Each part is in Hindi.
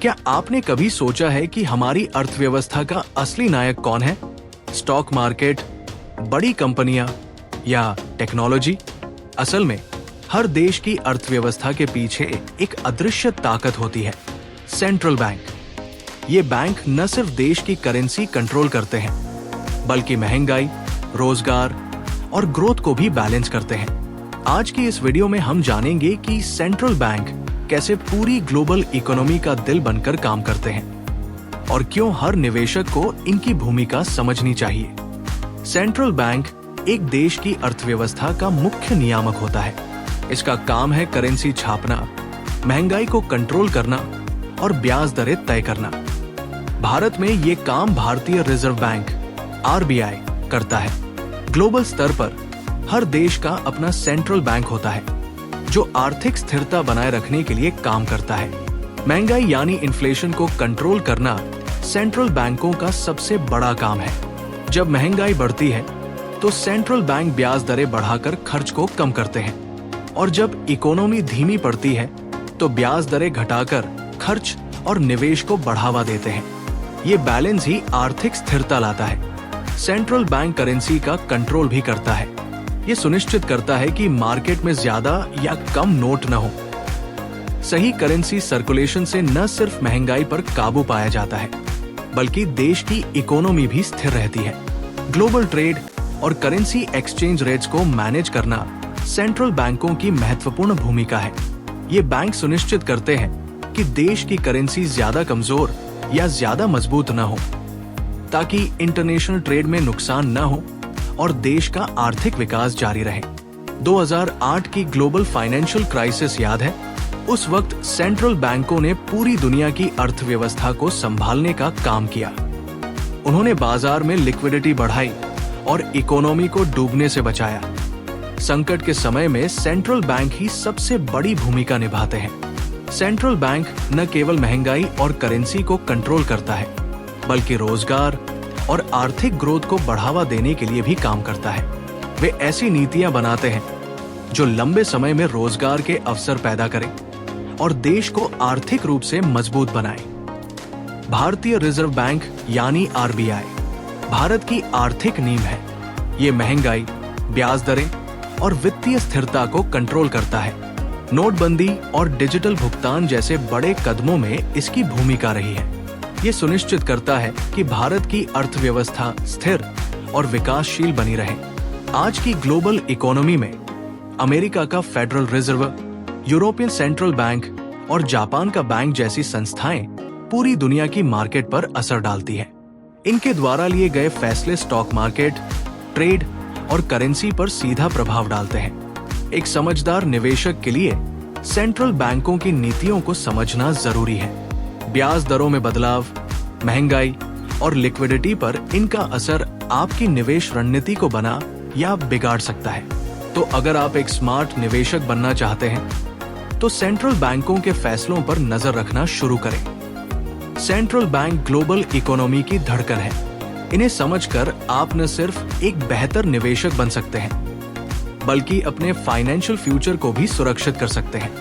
क्या आपने कभी सोचा है कि हमारी अर्थव्यवस्था का असली नायक कौन है? स्टॉक मार्केट, बड़ी कंपनियां या टेक्नोलॉजी? असल में हर देश की अर्थव्यवस्था के पीछे एक अदृश्य ताकत होती है, सेंट्रल बैंक। ये बैंक न सिर्फ देश की करेंसी कंट्रोल करते हैं, बल्कि महंगाई, रोजगार और ग्रोथ को भी बैलेंस करते हैं। आज की इस वीडियो में हम जानेंगे कि सेंट्रल बैंक कैसे पूरी ग्लोबल इकोनॉमी का दिल बनकर काम करते हैं और क्यों हर निवेशक को इनकी भूमिका समझनी चाहिए। सेंट्रल बैंक एक देश की अर्थव्यवस्था का मुख्य नियामक होता है। इसका काम है करेंसी छापना, महंगाई को कंट्रोल करना और ब्याज दरें तय करना। भारत में ये काम भारतीय रिजर्व बैंक RBI करता है। ग्लोबल स्तर पर हर देश का अपना सेंट्रल बैंक होता है जो आर्थिक स्थिरता बनाए रखने के लिए काम करता है। महंगाई यानी इन्फ्लेशन को कंट्रोल करना सेंट्रल बैंकों का सबसे बड़ा काम है। जब महंगाई बढ़ती है तो सेंट्रल बैंक ब्याज दरें बढ़ाकर खर्च को कम करते हैं और जब इकोनॉमी धीमी पड़ती है तो ब्याज दरें घटाकर खर्च और निवेश को बढ़ावा देते हैं। ये बैलेंस ही आर्थिक स्थिरता लाता है। सेंट्रल बैंक करेंसी का कंट्रोल भी करता है। ये सुनिश्चित करता है कि मार्केट में ज्यादा या कम नोट न हो। सही करेंसी सर्कुलेशन से न सिर्फ महंगाई पर काबू पाया जाता है, बल्कि देश की इकोनॉमी भी स्थिर रहती है। ग्लोबल ट्रेड और करेंसी एक्सचेंज रेट्स को मैनेज करना सेंट्रल बैंकों की महत्वपूर्ण भूमिका है। ये बैंक सुनिश्चित करते हैं कि देश की करेंसी ज्यादा कमजोर या ज्यादा मजबूत न हो, ताकि इंटरनेशनल ट्रेड में नुकसान न हो और देश का आर्थिक विकास जारी रहे। 2008 की ग्लोबल फाइनेंशियल क्राइसिस याद है? उस वक्त सेंट्रल बैंकों ने पूरी दुनिया की अर्थव्यवस्था को संभालने का काम किया। उन्होंने बाजार में लिक्विडिटी बढ़ाई और इकोनॉमी को डूबने से बचाया। संकट के समय में सेंट्रल बैंक ही सबसे बड़ी भूमिका निभाते हैं। सेंट्रल बैंक न केवल महंगाई और करेंसी को कंट्रोल करता है, बल्कि रोजगार और आर्थिक ग्रोथ को बढ़ावा देने के लिए भी काम करता है। वे ऐसी नीतियां बनाते हैं जो लंबे समय में रोजगार के अवसर पैदा करें और देश को आर्थिक रूप से मजबूत बनाए। भारतीय रिजर्व बैंक यानी RBI भारत की आर्थिक नींव है। ये महंगाई, ब्याज दरें और वित्तीय स्थिरता को कंट्रोल करता है। नोटबंदी और डिजिटल भुगतान जैसे बड़े कदमों में इसकी भूमिका रही है। ये सुनिश्चित करता है कि भारत की अर्थव्यवस्था स्थिर और विकासशील बनी रहे। आज की ग्लोबल इकोनॉमी में अमेरिका का federal reserve, European central bank और जापान का बैंक जैसी संस्थाएं पूरी दुनिया की मार्केट पर असर डालती हैं। इनके द्वारा लिए गए फैसले स्टॉक मार्केट, ट्रेड और करेंसी पर सीधा प्रभाव डालते हैं। एक समझदार निवेशक के लिए सेंट्रल बैंकों की नीतियों को समझना जरूरी है। ब्याज दरों में बदलाव, महंगाई और लिक्विडिटी पर इनका असर आपकी निवेश रणनीति को बना या बिगाड़ सकता है। तो अगर आप एक स्मार्ट निवेशक बनना चाहते हैं, तो सेंट्रल बैंकों के फैसलों पर नजर रखना शुरू करें। सेंट्रल बैंक ग्लोबल इकोनॉमी की धड़कन है। इन्हें समझकर आप न सिर्फ एक बेहतर निवेशक बन सकते हैं, बल्कि अपने फाइनेंशियल फ्यूचर को भी सुरक्षित कर सकते हैं।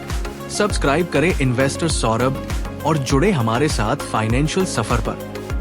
सब्सक्राइब करें इन्वेस्टर सौरभ और जुड़े हमारे साथ फाइनेंशियल सफर पर।